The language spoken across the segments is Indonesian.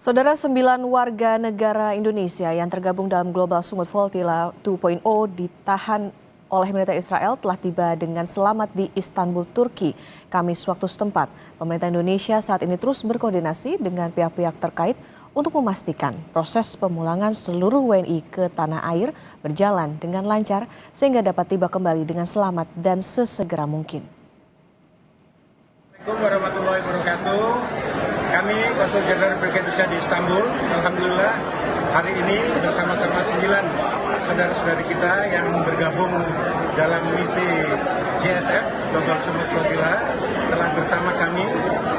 Saudara, 9 warga negara Indonesia yang tergabung dalam Global Sumut Flotilla 2.0 ditahan oleh militer Israel telah tiba dengan selamat di Istanbul, Turki, Kamis waktu setempat. Pemerintah Indonesia saat ini terus berkoordinasi dengan pihak-pihak terkait untuk memastikan proses pemulangan seluruh WNI ke tanah air berjalan dengan lancar sehingga dapat tiba kembali dengan selamat dan sesegera mungkin. Assalamualaikum warahmatullahi wabarakatuh. Kami Konsul Jenderal Republik Indonesia di Istanbul, alhamdulillah hari ini bersama-sama 9 saudara-saudari kita yang bergabung dalam misi GSF Global Sumut Flotilla telah bersama kami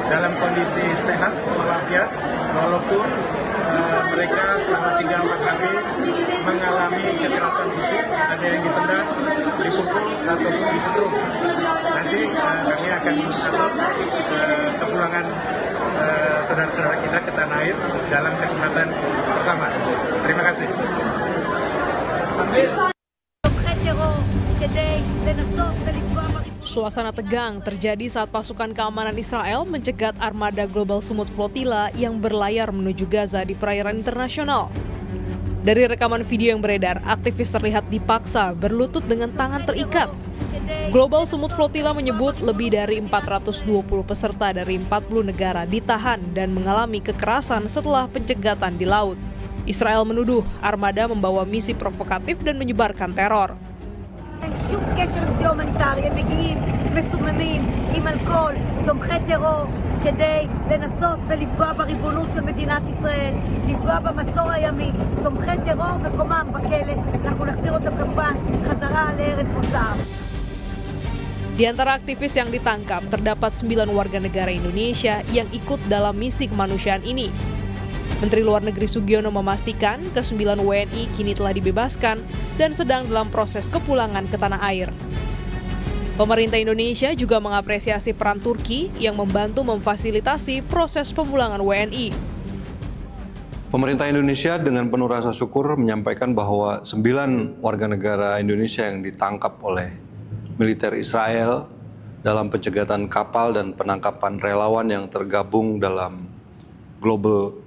dalam kondisi sehat walafiat walaupun mereka selama 3-4 hari mengalami kekerasan fisik, ada yang ditendang, dipukul ataupun disetrum. Nanti kami akan mengatur kepulangan saudara-saudara kita ke tanah air dalam kesempatan pertama. Terima kasih. Suasana tegang terjadi saat pasukan keamanan Israel mencegat armada Global Sumut Flotilla yang berlayar menuju Gaza di perairan internasional. Dari rekaman video yang beredar, aktivis terlihat dipaksa berlutut dengan tangan terikat. Global Sumut Flotilla menyebut lebih dari 420 peserta dari 40 negara ditahan dan mengalami kekerasan setelah pencegatan di laut. Israel menuduh armada membawa misi provokatif dan menyebarkan teror. שום קשר לזה הומניטרי, הם מגיעים מסוממים עם אלכוהול, תומכי טרור, כדי לנסות ולפגוע בריבונות של מדינת ישראל, לפגוע במצור הימי, תומכי טרור מקומם בכלא, אנחנו נחזיר אותם כמובן חזרה לארץ מוצאם. Di antara aktivis yang ditangkap, terdapat 9 warga negara Indonesia yang ikut dalam misi kemanusiaan ini. Menteri Luar Negeri Sugiono memastikan ke-9 WNI kini telah dibebaskan dan sedang dalam proses kepulangan ke tanah air. Pemerintah Indonesia juga mengapresiasi peran Turki yang membantu memfasilitasi proses pemulangan WNI. Pemerintah Indonesia dengan penuh rasa syukur menyampaikan bahwa 9 warga negara Indonesia yang ditangkap oleh militer Israel dalam pencegatan kapal dan penangkapan relawan yang tergabung dalam Global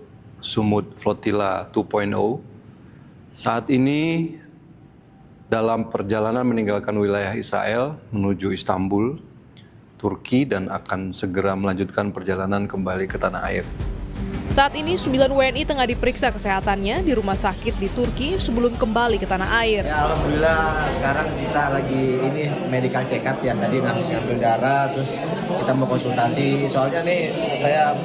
Sumut Flotilla 2.0 saat ini dalam perjalanan meninggalkan wilayah Israel menuju Istanbul, Turki dan akan segera melanjutkan perjalanan kembali ke tanah air. Saat ini 9 WNI tengah diperiksa kesehatannya di rumah sakit di Turki sebelum kembali ke tanah air. Ya, alhamdulillah sekarang kita lagi ini medical check up ya, tadi habis ngambil darah, terus kita mau konsultasi. Soalnya nih saya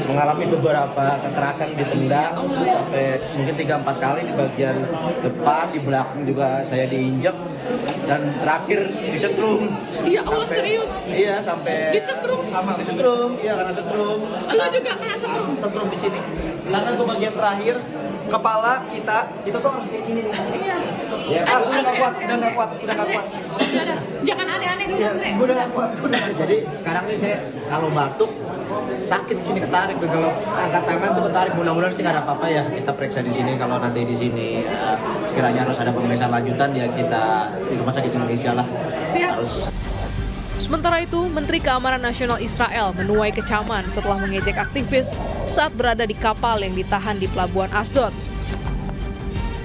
mengalami beberapa kekerasan di tendang sampai mungkin 3-4 kali di bagian depan, di belakang juga saya diinjek dan terakhir disetrum. Iya, Allah serius? Iya, sampai disetrum? Disetrum, iya karena setrum. Lo juga kena setrum? Setrum di sini. Karena itu bagian terakhir kepala kita itu tuh harus kayak gini nih. Iya. Ya, udah nggak kuat. Udah. Jangan aneh-aneh dulu, Ya, Andre. udah nggak kuat. Jadi sekarang nih saya kalau batuk sakit sini ketarik, kalau angkat tangan tuh ketarik. Mudah-mudahan sih nggak ada apa-apa ya. Kita periksa di sini. Kalau nanti di sini sekiranya harus ada pemeriksaan lanjutan ya kita di Rumah Sakit Indonesia lah. Siap. Sementara itu, Menteri Keamanan Nasional Israel menuai kecaman setelah mengejek aktivis saat berada di kapal yang ditahan di Pelabuhan Asdod.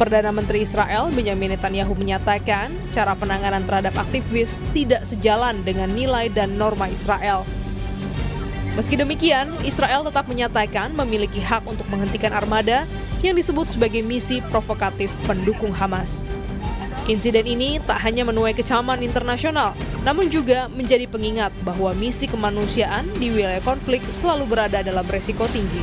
Perdana Menteri Israel Benjamin Netanyahu menyatakan cara penanganan terhadap aktivis tidak sejalan dengan nilai dan norma Israel. Meski demikian, Israel tetap menyatakan memiliki hak untuk menghentikan armada yang disebut sebagai misi provokatif pendukung Hamas. Insiden ini tak hanya menuai kecaman internasional, namun juga menjadi pengingat bahwa misi kemanusiaan di wilayah konflik selalu berada dalam resiko tinggi.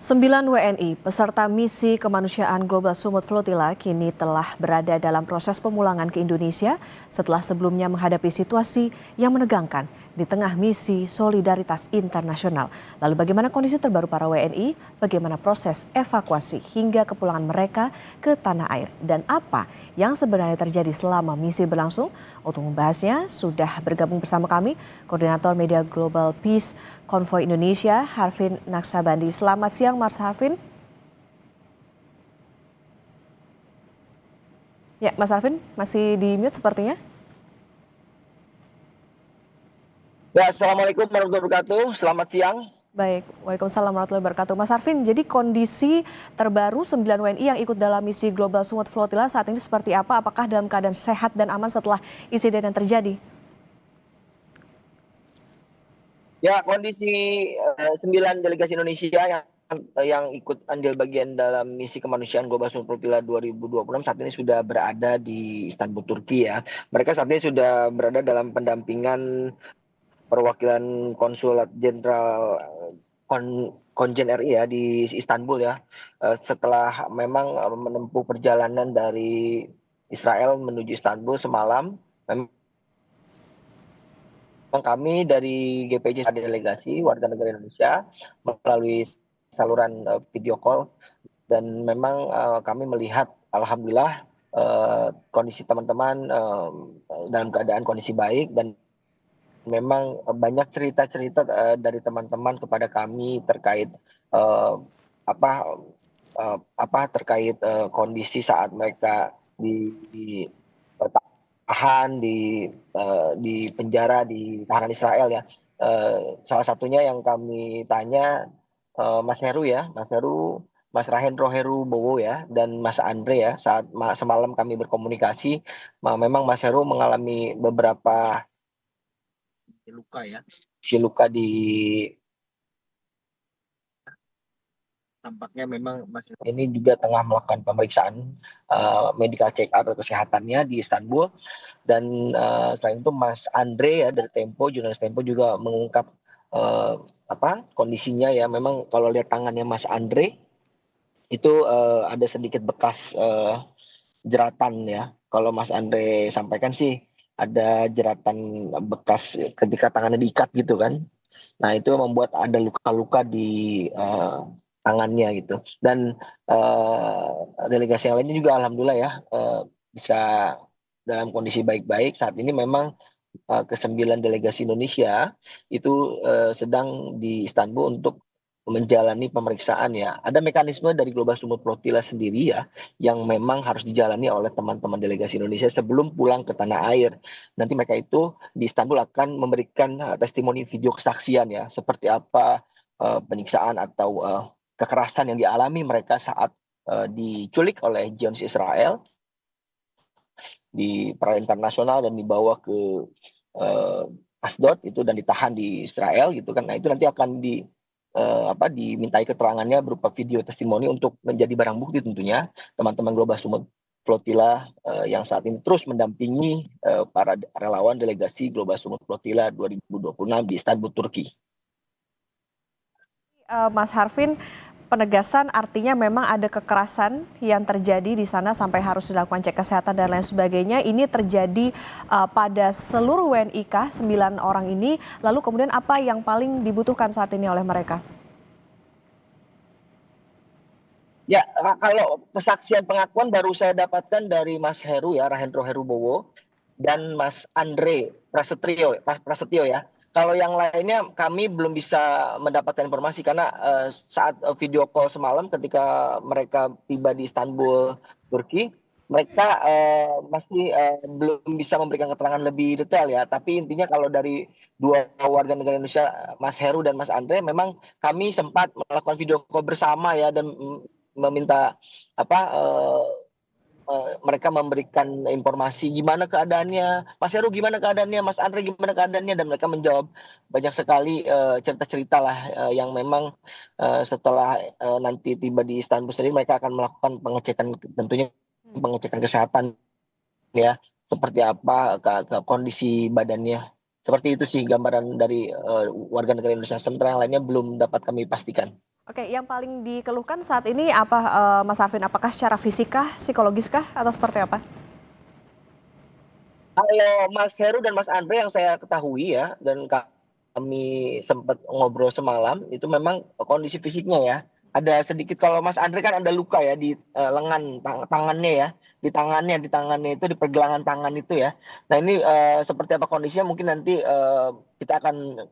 9 WNI peserta misi kemanusiaan Global Sumut Flotilla kini telah berada dalam proses pemulangan ke Indonesia setelah sebelumnya menghadapi situasi yang menegangkan di tengah misi solidaritas internasional. Lalu bagaimana kondisi terbaru para WNI, bagaimana proses evakuasi hingga kepulangan mereka ke tanah air, dan apa yang sebenarnya terjadi selama misi berlangsung? Untuk membahasnya sudah bergabung bersama kami Koordinator Media Global Peace Konvoy Indonesia, Harvin Naksabandi. Selamat siang Mas Harvin. Ya, Mas Harvin masih di mute sepertinya. Ya, Assalamualaikum warahmatullahi wabarakatuh. Selamat siang. Baik, Waalaikumsalam warahmatullahi wabarakatuh. Mas Arvin, jadi kondisi terbaru 9 WNI yang ikut dalam misi Global Summit Flotilla saat ini seperti apa? Apakah dalam keadaan sehat dan aman setelah insiden yang terjadi? Ya, kondisi 9 delegasi Indonesia yang ikut andil bagian dalam misi kemanusiaan Global Summit Flotilla 2026 saat ini sudah berada di Istanbul, Turki ya. Mereka saat ini sudah berada dalam pendampingan perwakilan konsulat jenderal Konjen RI ya di Istanbul ya. Setelah memang menempuh perjalanan dari Israel menuju Istanbul semalam, memang kami dari GPJ ada delegasi warga negara Indonesia melalui saluran video call, dan memang kami melihat alhamdulillah kondisi teman-teman dalam keadaan kondisi baik, dan memang banyak cerita-cerita dari teman-teman kepada kami terkait apa terkait kondisi saat mereka ditahan di penjara di tahanan Israel ya. Salah satunya yang kami tanya Mas Heru ya, Mas Heru, Mas Rahendro Heru Bowo ya, dan Mas Andre ya. Saat semalam kami berkomunikasi, memang Mas Heru mengalami beberapa luka ya, luka di tampaknya memang Mas Heru ini juga tengah melakukan pemeriksaan medical check up atau kesehatannya di Istanbul. Dan selain itu Mas Andre ya dari Tempo, jurnalis Tempo juga mengungkap kondisinya ya. Memang kalau lihat tangannya Mas Andre itu ada sedikit bekas jeratan ya. Kalau Mas Andre sampaikan sih ada jeratan bekas ketika tangannya diikat gitu kan. Nah, itu membuat ada luka-luka di tangannya gitu. Dan delegasi yang lainnya juga alhamdulillah ya bisa dalam kondisi baik-baik. Saat ini memang ke-9 delegasi Indonesia itu sedang di Istanbul untuk menjalani pemeriksaan ya. Ada mekanisme dari Global Summit Flotilla sendiri ya, yang memang harus dijalani oleh teman-teman delegasi Indonesia sebelum pulang ke tanah air. Nanti mereka itu di Istanbul akan memberikan testimoni video kesaksian ya, seperti apa penyiksaan atau kekerasan yang dialami mereka saat diculik oleh Zionis Israel di perairan internasional dan dibawa ke Asdod itu dan ditahan di Israel gitu kan. Nah, itu nanti akan dimintai keterangannya berupa video testimoni untuk menjadi barang bukti tentunya teman-teman Global Summit Flotilla yang saat ini terus mendampingi para relawan delegasi Global Summit Flotilla 2026 di Istanbul, Turki. Mas Harvin, penegasan artinya memang ada kekerasan yang terjadi di sana sampai harus dilakukan cek kesehatan dan lain sebagainya. Ini terjadi pada seluruh WNI kah 9 orang ini? Lalu kemudian apa yang paling dibutuhkan saat ini oleh mereka? Ya, kalau kesaksian pengakuan baru saya dapatkan dari Mas Heru ya, Rahendro Heru Bowo, dan Mas Andre Prasetyo ya. Kalau yang lainnya kami belum bisa mendapatkan informasi karena saat video call semalam ketika mereka tiba di Istanbul, Turki, mereka masih belum bisa memberikan keterangan lebih detail ya. Tapi intinya kalau dari dua warga negara Indonesia, Mas Heru dan Mas Andre, memang kami sempat melakukan video call bersama ya dan meminta mereka memberikan informasi gimana keadaannya, Mas Heru gimana keadaannya, Mas Andre gimana keadaannya, dan mereka menjawab banyak sekali cerita-cerita lah yang memang setelah nanti tiba di Istanbul sendiri mereka akan melakukan pengecekan, tentunya pengecekan kesehatan ya, seperti apa ke kondisi badannya. Seperti itu sih gambaran dari warga negara Indonesia. Sementara yang lainnya belum dapat kami pastikan. Oke, yang paling dikeluhkan saat ini apa, Mas Arvin? Apakah secara fisikah, psikologiskah, atau seperti apa? Kalau Mas Heru dan Mas Andre yang saya ketahui ya, dan kami sempat ngobrol semalam, itu memang kondisi fisiknya ya. Ada sedikit, kalau Mas Andre kan ada luka ya di lengan tangannya ya, di tangannya itu, di pergelangan tangan itu ya. Nah, ini seperti apa kondisinya mungkin nanti kita akan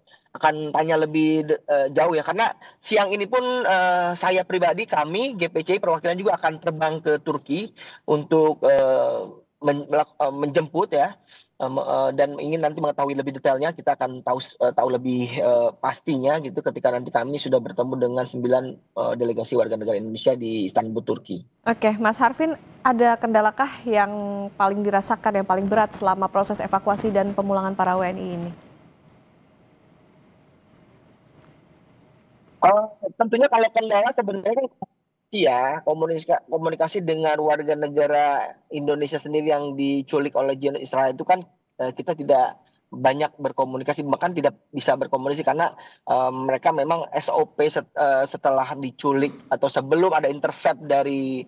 tanya lebih jauh ya, karena siang ini pun saya pribadi, kami GPC perwakilan juga akan terbang ke Turki untuk menjemput ya dan ingin nanti mengetahui lebih detailnya, kita akan tahu lebih pastinya gitu ketika nanti kami sudah bertemu dengan 9 delegasi warga negara Indonesia di Istanbul, Turki. Oke, Mas Harvin, ada kendalakah yang paling dirasakan, yang paling berat selama proses evakuasi dan pemulangan para WNI ini? Tentunya kalau kendala sebenarnya komunikasi dengan warga negara Indonesia sendiri yang diculik oleh Zionis Israel itu kan kita tidak banyak berkomunikasi, bahkan tidak bisa berkomunikasi karena mereka memang SOP setelah diculik atau sebelum ada intercept dari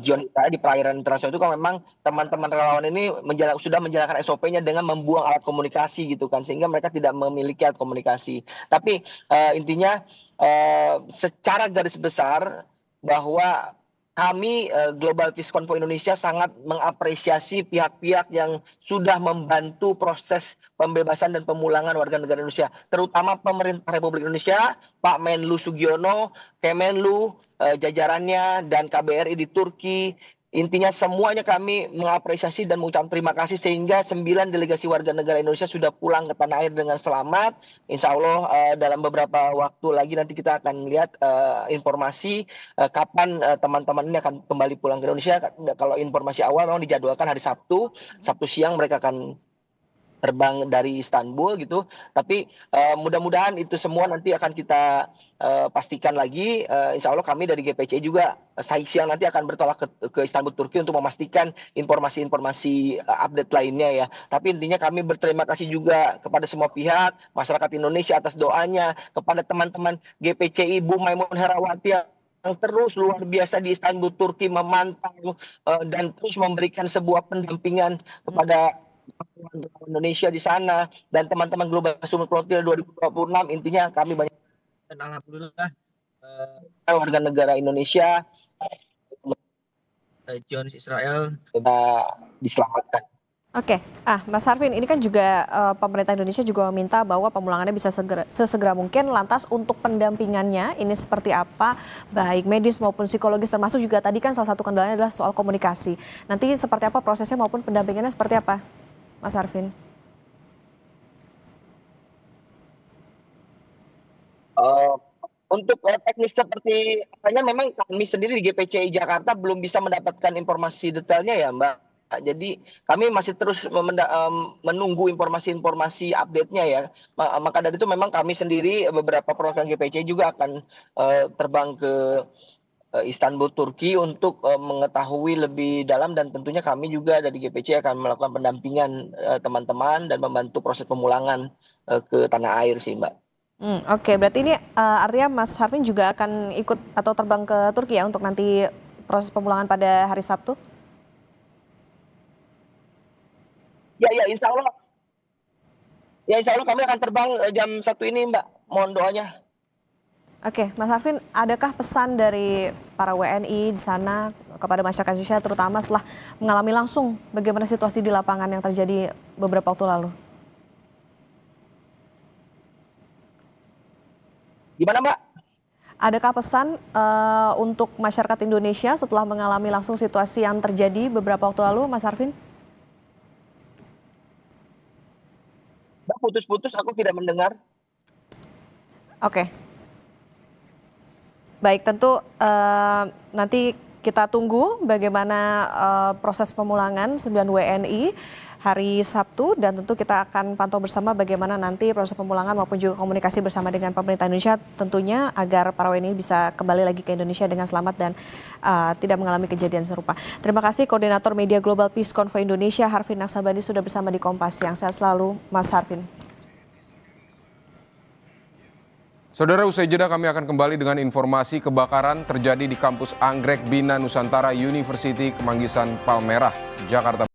Zionis Israel di perairan internasional itu kan memang teman-teman relawan ini sudah menjalankan SOP-nya dengan membuang alat komunikasi gitu kan, sehingga mereka tidak memiliki alat komunikasi. Tapi intinya secara garis besar bahwa kami Global Peace Convoy Indonesia sangat mengapresiasi pihak-pihak yang sudah membantu proses pembebasan dan pemulangan warga negara Indonesia, terutama pemerintah Republik Indonesia, Pak Menlu Sugiono, Kemenlu, jajarannya, dan KBRI di Turki. Intinya semuanya kami mengapresiasi dan mengucapkan terima kasih sehingga 9 delegasi warga negara Indonesia sudah pulang ke tanah air dengan selamat. Insya Allah dalam beberapa waktu lagi nanti kita akan lihat informasi kapan teman-teman ini akan kembali pulang ke Indonesia. Kalau informasi awal memang dijadwalkan hari Sabtu siang mereka akan terbang dari Istanbul gitu, tapi mudah-mudahan itu semua nanti akan kita pastikan lagi. Insya Allah kami dari GPC juga siang nanti akan bertolak ke Istanbul, Turki untuk memastikan informasi-informasi update lainnya ya. Tapi intinya kami berterima kasih juga kepada semua pihak, masyarakat Indonesia atas doanya, kepada teman-teman GPCI, Bu Maimun Herawati yang terus luar biasa di Istanbul, Turki memantau dan terus memberikan sebuah pendampingan kepada Indonesia di sana, dan teman-teman Global Summit Flotil 2026. Intinya kami banyak dan alhamdulillah warga negara Indonesia Zionis Israel sudah diselamatkan. Oke, Mas Harvin, ini kan juga pemerintah Indonesia juga meminta bahwa pemulangannya bisa sesegera mungkin. Lantas untuk pendampingannya ini seperti apa, baik medis maupun psikologis, termasuk juga tadi kan salah satu kendalanya adalah soal komunikasi. Nanti seperti apa prosesnya maupun pendampingannya seperti apa, Mas Harvin? Untuk teknis seperti apanya memang kami sendiri di GPCI Jakarta belum bisa mendapatkan informasi detailnya ya Mbak. Jadi kami masih terus menunggu informasi-informasi update-nya ya. Maka dari itu memang kami sendiri beberapa perwakilan GPCI juga akan terbang ke Istanbul, Turki untuk mengetahui lebih dalam, dan tentunya kami juga dari GPC akan melakukan pendampingan teman-teman dan membantu proses pemulangan ke tanah air sih Mbak. Oke, berarti ini artinya Mas Harvin juga akan ikut atau terbang ke Turki ya untuk nanti proses pemulangan pada hari Sabtu? Ya, insya Allah. Ya, insya Allah kami akan terbang jam 1 ini Mbak. Mohon doanya. Oke, Mas Harvin, adakah pesan dari para WNI di sana kepada masyarakat Indonesia terutama setelah mengalami langsung bagaimana situasi di lapangan yang terjadi beberapa waktu lalu? Gimana Mbak? Adakah pesan untuk masyarakat Indonesia setelah mengalami langsung situasi yang terjadi beberapa waktu lalu, Mas Harvin? Mbak, putus-putus, aku tidak mendengar. Oke. Baik, tentu nanti kita tunggu bagaimana proses pemulangan 9 WNI hari Sabtu, dan tentu kita akan pantau bersama bagaimana nanti proses pemulangan maupun juga komunikasi bersama dengan pemerintah Indonesia tentunya agar para WNI bisa kembali lagi ke Indonesia dengan selamat dan tidak mengalami kejadian serupa. Terima kasih Koordinator Media Global Peace Convoy Indonesia Harvin Naksabandi sudah bersama di Kompas Siang. Sehat selalu Mas Harvin. Saudara, usai jeda kami akan kembali dengan informasi kebakaran terjadi di kampus Anggrek Bina Nusantara University Kemanggisan Palmerah, Jakarta.